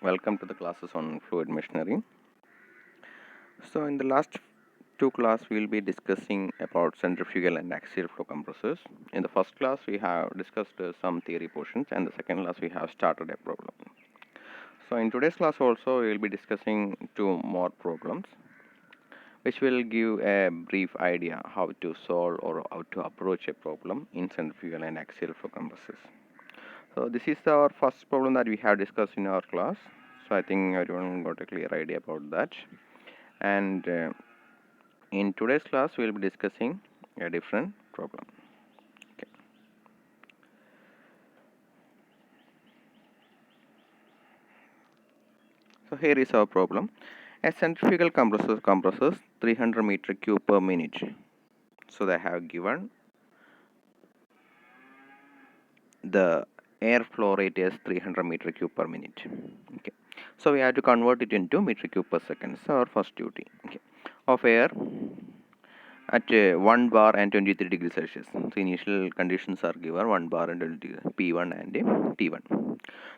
Welcome to the classes on fluid machinery. So in the last two classes we will be discussing about centrifugal and axial flow compressors. In the first class we have discussed some theory portions, and the second class we have started a problem. So in today's class also we will be discussing two more problems which will give a brief idea how to solve or how to approach a problem in centrifugal and axial flow compressors. So this is our first problem that we have discussed in our class. So I think everyone got a clear idea about that. And in today's class, we will be discussing a different problem. Okay. So here is our problem. A centrifugal compressor compresses 300 meter cube per minute. So they have given the air flow rate as 300 meter cube per minute. Okay. So we have to convert it into meter cube per second. So our first duty. Okay. Of air at 1 bar and 23 degrees Celsius. So initial conditions are given 1 bar and 20 degree, P1 and T1.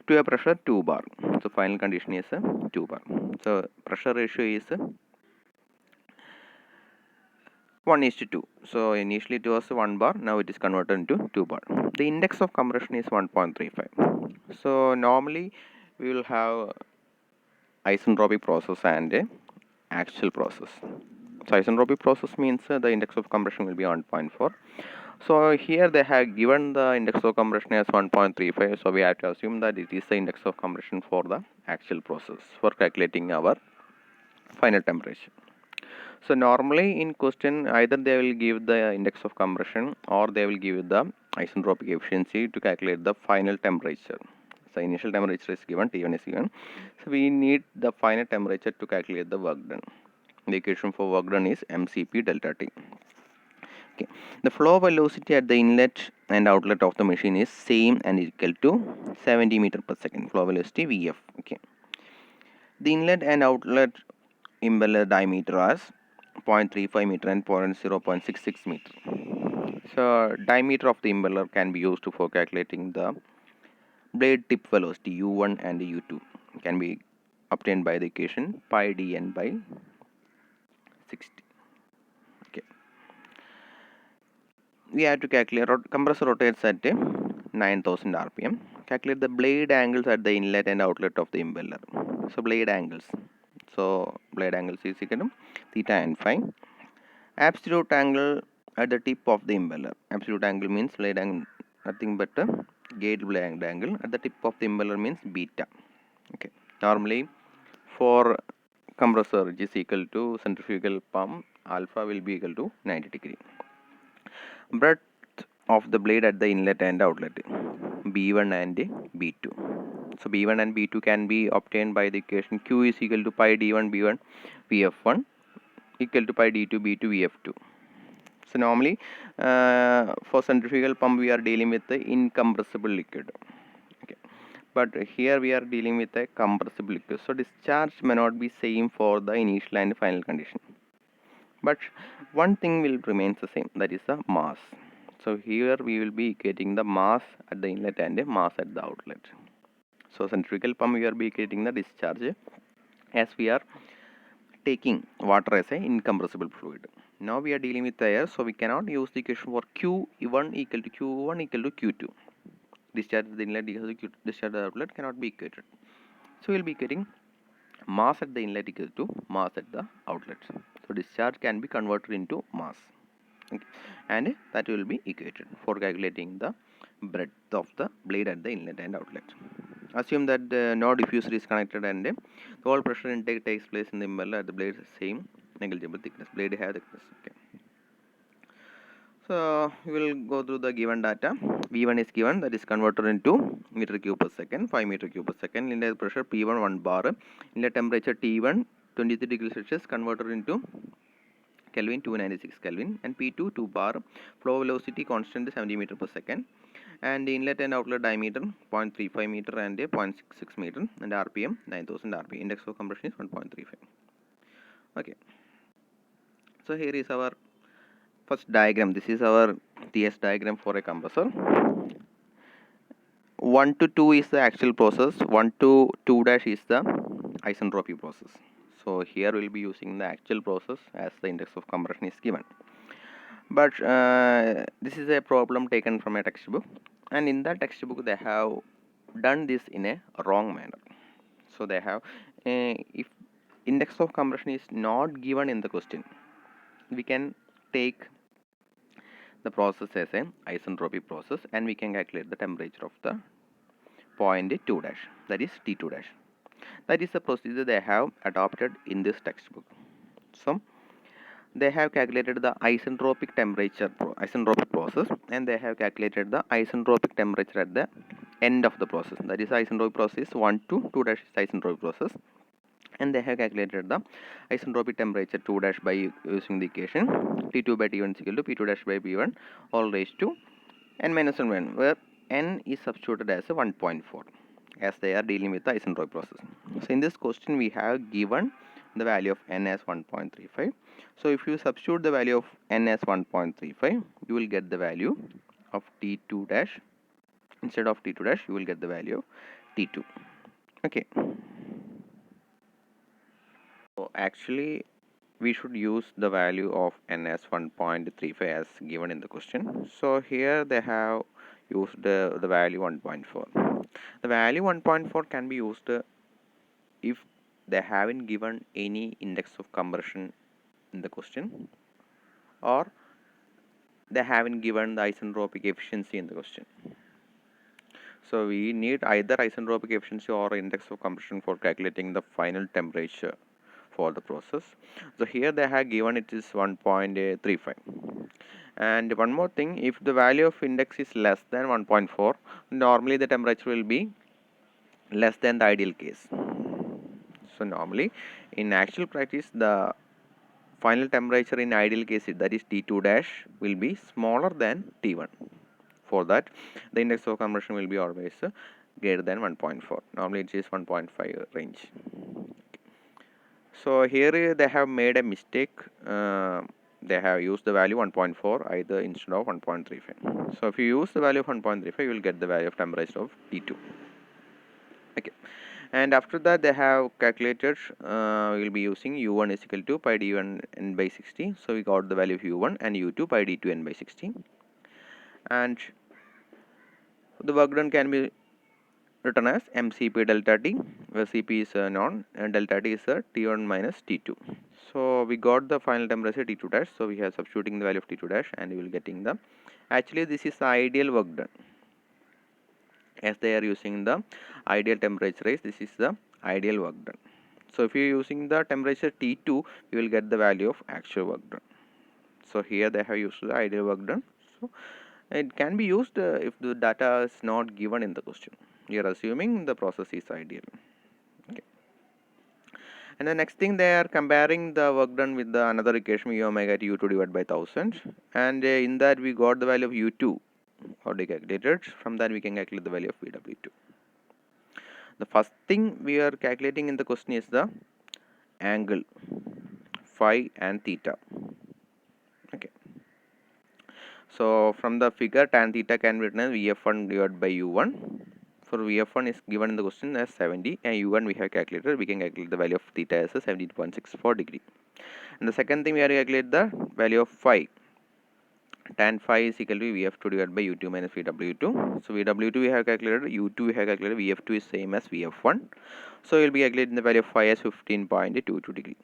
To a pressure 2 bar. So final condition is 2 bar. So pressure ratio is 1:2. So initially it was 1 bar, now it is converted into 2 bar. The index of compression is 1.35. So normally we will have isentropic process and axial process. So isentropic process means the index of compression will be 1.4. So here they have given the index of compression as 1.35. So we have to assume that it is the index of compression for the axial process for calculating our final temperature. So normally in question either they will give the index of compression or they will give the isentropic efficiency to calculate the final temperature. So initial temperature is given, T1 is given. So we need the final temperature to calculate the work done. The equation for work done is mCp delta T. Okay. The flow velocity at the inlet and outlet of the machine is same and equal to 70 meter per second. Flow velocity Vf. Okay. The inlet and outlet impeller diameter are 0.35 meter and 0.66 meter. So diameter of the impeller can be used for calculating the blade tip velocity u1 and u2 can be obtained by the equation pi dn by 60. Okay. We have to calculate compressor rotates at 9000 rpm. Calculate the blade angles at the inlet and outlet of the impeller. So blade angles. So blade angles is equal to theta and phi. Absolute angle at the tip of the impeller. Absolute angle means blade angle, nothing but gauge blade angle at the tip of the impeller means beta. Okay. Normally for compressor which is equal to centrifugal pump, alpha will be equal to 90 degree. Breadth of the blade at the inlet and outlet B1 and B2. So B1 and B2 can be obtained by the equation Q is equal to pi D1 B1 Vf1 equal to pi D2 B2 Vf2. So normally for centrifugal pump we are dealing with the incompressible liquid. Okay. But here we are dealing with a compressible liquid. So discharge may not be same for the initial and final condition. But one thing will remain the same, that is the mass. So here we will be getting the mass at the inlet and a mass at the outlet. So centrifugal pump we are be getting the discharge as we are taking water as an incompressible fluid. Now we are dealing with air, so we cannot use the equation for Q1 equal to Q1 equal to Q2. Discharge at the inlet equal to discharge at the outlet cannot be equated. So we will be getting mass at the inlet equal to mass at the outlet. So discharge can be converted into mass. Okay. And that will be equated for calculating the breadth of the blade at the inlet and outlet. Assume that no diffuser is connected and the whole pressure intake takes place in the impeller at the blade same negligible thickness. Blade have thickness. Okay. So we will go through the given data. V1 is given, that is converted into meter cube per second, 5 meter cube per second. Inlet pressure P1 1 bar. Inlet temperature T1 23 degrees Celsius converted into Kelvin 296 Kelvin, and P2 2 bar. Flow velocity constant 70 meter per second, and inlet and outlet diameter 0.35 meter and 0.66 meter, and RPM 9000 RPM. Index of compression is 1.35. Okay. So here is our first diagram. This is our TS diagram for a compressor. 1 to 2 is the actual process, 1 to 2 dash is the isentropy process. So here we'll be using the actual process as the index of compression is given. But this is a problem taken from a textbook, and in that textbook they have done this in a wrong manner. So they have, if index of compression is not given in the question, we can take the process as an isentropy process and we can calculate the temperature of the point 2 dash, that is T2 dash. That is the procedure they have adopted in this textbook. So they have calculated the isentropic temperature isentropic process, and they have calculated the isentropic temperature at the end of the process. That is isentropic process 1 to 2 dash is isentropic process, and they have calculated the isentropic temperature 2 dash by using the equation T2 by T1 is equal to P2 dash by P1 all raised to n minus 1, where n is substituted as a 1.4 as they are dealing with the isentropic process. So in this question we have given the value of n as 1.35. So if you substitute the value of n as 1.35, you will get the value of T2 dash. Instead of T2 dash, you will get the value of T2. Okay. So actually we should use the value of n as 1.35 as given in the question. So here they have used the value 1.4. The value 1.4 can be used if they haven't given any index of compression in the question, or they haven't given the isentropic efficiency in the question. So we need either isentropic efficiency or index of compression for calculating the final temperature for the process. So here they have given it is 1.35. And one more thing, if the value of index is less than 1.4, normally the temperature will be less than the ideal case. So normally in actual practice the final temperature in ideal case, that is T2 dash, will be smaller than T1. For that the index of compression will be always greater than 1.4. Normally it is 1.5 range. So here they have made a mistake. They have used the value 1.4 either instead of 1.35. So if you use the value of 1.35, you will get the value of temperature of T2. Okay. And after that they have calculated, we will be using u1 is equal to pi d1 n by 60. So we got the value of u1 and u2 pi d2 n by 60. And the work done can be written as mcp delta t, where cp is known and delta t is t1 minus t2. So we got the final temperature T2 dash. So we are substituting the value of T2 dash and we will getting the, actually this is the ideal work done, as they are using the ideal temperature raise. This is the ideal work done. So if you are using the temperature T2, you will get the value of actual work done. So here they have used the ideal work done. So it can be used if the data is not given in the question. You are assuming the process is ideal. Okay. And the next thing, they are comparing the work done with the another equation u omega at u2 divided by 1000, and in that we got the value of u2 already calculated. From that we can calculate the value of Vw2. The first thing we are calculating in the question is the angle phi and theta. Okay. So from the figure, tan theta can be written as Vf1 divided by u1. For Vf1 is given in the question as 70, and u1 we have calculated. We can calculate the value of theta as 70.64 degree. And the second thing, we are calculate the value of phi. Tan phi is equal to Vf2 divided by u2 minus Vw2. So Vw2 we have calculated, u2 we have calculated, Vf2 is same as Vf1. So we will be calculating the value of phi as 15.22 degree.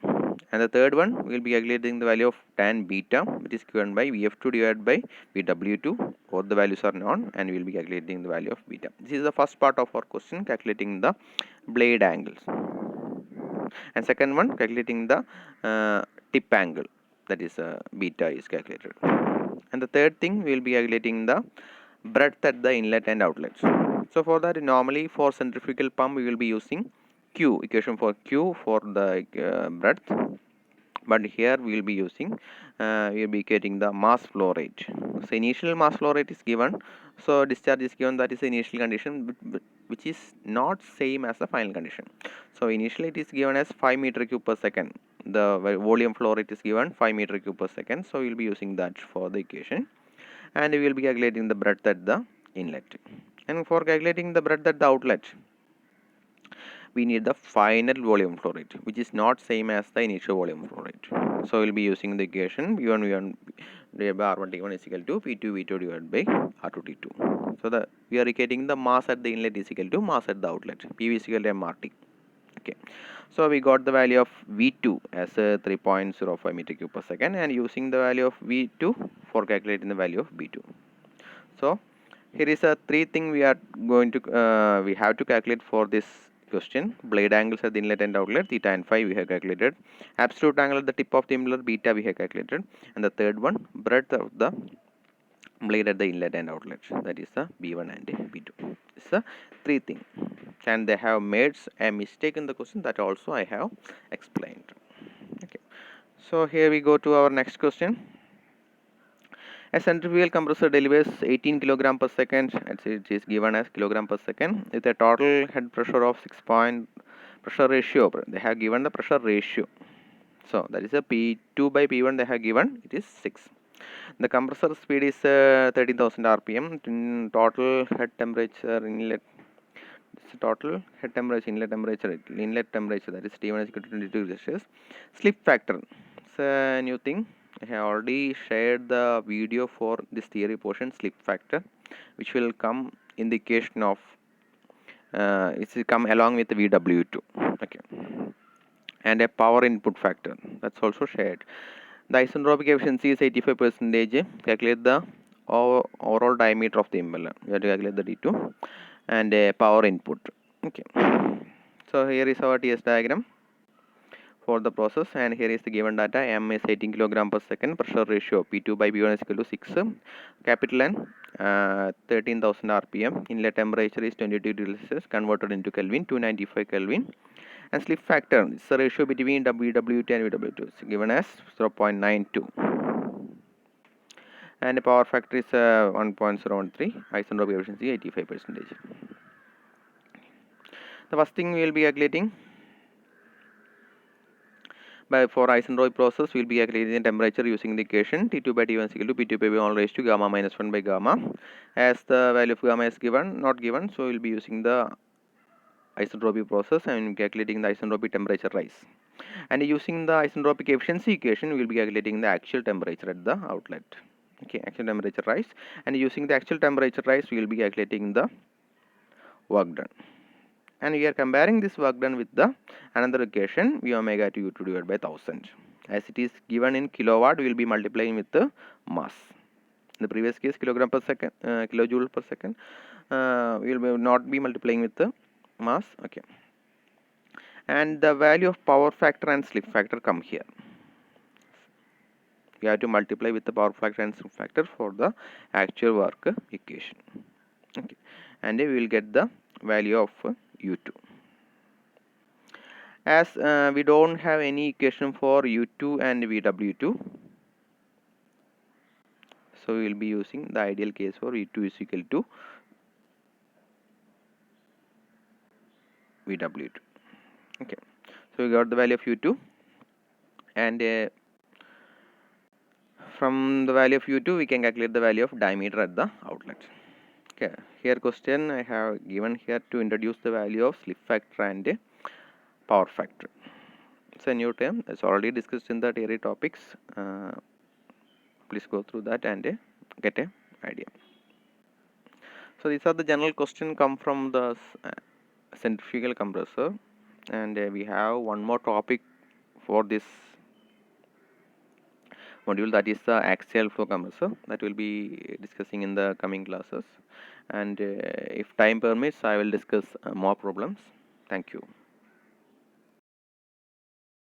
And the third one, we will be calculating the value of tan beta, which is given by Vf2 divided by Vw2. Both the values are known, and we will be calculating the value of beta. This is the first part of our question, calculating the blade angles. And second one, calculating the tip angle, that is beta is calculated. And the third thing, we will be calculating the breadth at the inlet and outlets. So for that, normally for centrifugal pump we will be using Q, equation for Q for the breadth, but here we will be using we will be getting the mass flow rate. So initial mass flow rate is given, so discharge is given, that is the initial condition, which is not same as the final condition. So initially it is given as 5 meter cube per second. The volume flow rate is given 5 meter cube per second, so we will be using that for the equation, and we will be calculating the breadth at the inlet. And for calculating the breadth at the outlet, we need the final volume flow rate, which is not same as the initial volume flow rate. So we'll be using the equation V1 divided by R1 T1 is equal to P2 V2 divided by R2 T2. So we are getting the mass at the inlet is equal to mass at the outlet. PV is equal to MRT. Okay. So we got the value of V2 as 3.05 meter cube per second, and using the value of V2 for calculating the value of B2. So here is a three thing we are going to we have to calculate for this question. Blade angles at the inlet and outlet, theta and phi we have calculated. Absolute angle at the tip of the impeller, beta we have calculated. And the third one, breadth of the blade at the inlet and outlet, that is the B1 and B2. It's a three thing, and they have made a mistake in the question that also I have explained. Okay, so here we go to our next question. A centrifugal compressor delivers 18 kg per second, it is given as kilogram per second, with a total head pressure of 6 point pressure ratio. They have given the pressure ratio. So that is a P2 by P1 they have given, it is 6. The compressor speed is 13,000 rpm. Total head temperature inlet, total head temperature, inlet temperature, that is T1 is equal to 22 degrees Celsius. Slip factor, it's a new thing. I have already shared the video for this theory portion, slip factor, which will come in the equation of it will come along with the VW2. Okay, and a power input factor, that's also shared. The isentropic efficiency is 85%. Calculate the overall diameter of the impeller. We have to calculate the D2 and a power input. Okay. So here is our TS diagram for the process, and here is the given data. M is 18 kg per second. Pressure ratio P2 by P1 is equal to 6. Capital N 13,000 rpm. Inlet temperature is 22 degrees Celsius converted into Kelvin, 295 Kelvin. And slip factor is the ratio between WW2 and VW2. It's given as 0.92. And the power factor is 1.013. Isentropic efficiency 85%. The first thing we will be calculating, for isentropic process, we will be calculating the temperature using the equation T2 by T1 is equal to P2 by V1 raised to gamma minus 1 by gamma. As the value of gamma is not given, so we will be using the isentropic process and calculating the isentropic temperature rise. And using the isentropic efficiency equation, we will be calculating the actual temperature at the outlet. Okay, actual temperature rise, and using the actual temperature rise, we will be calculating the work done. And we are comparing this work done with the another equation, V omega to U2 divided by 1000. As it is given in kilowatt, we will be multiplying with the mass. In the previous case, kilogram per second, kilojoule per second, we will not be multiplying with the mass. Okay, and the value of power factor and slip factor come here. We have to multiply with the power factor and slip factor for the actual work equation. Okay, and we will get the value of U2. As we don't have any equation for U2 and VW2, so we will be using the ideal case for U2 is equal to VW2. Okay, so we got the value of U2, and from the value of U2 we can calculate the value of diameter at the outlet. Okay, here question I have given here to introduce the value of slip factor and power factor. It's a new term, it's already discussed in the theory topics. Please go through that and get an idea. So these are the general question come from the centrifugal compressor, and we have one more topic for this module, that is the axial flow compressor, that will be discussing in the coming classes, and if time permits I will discuss more problems. Thank you.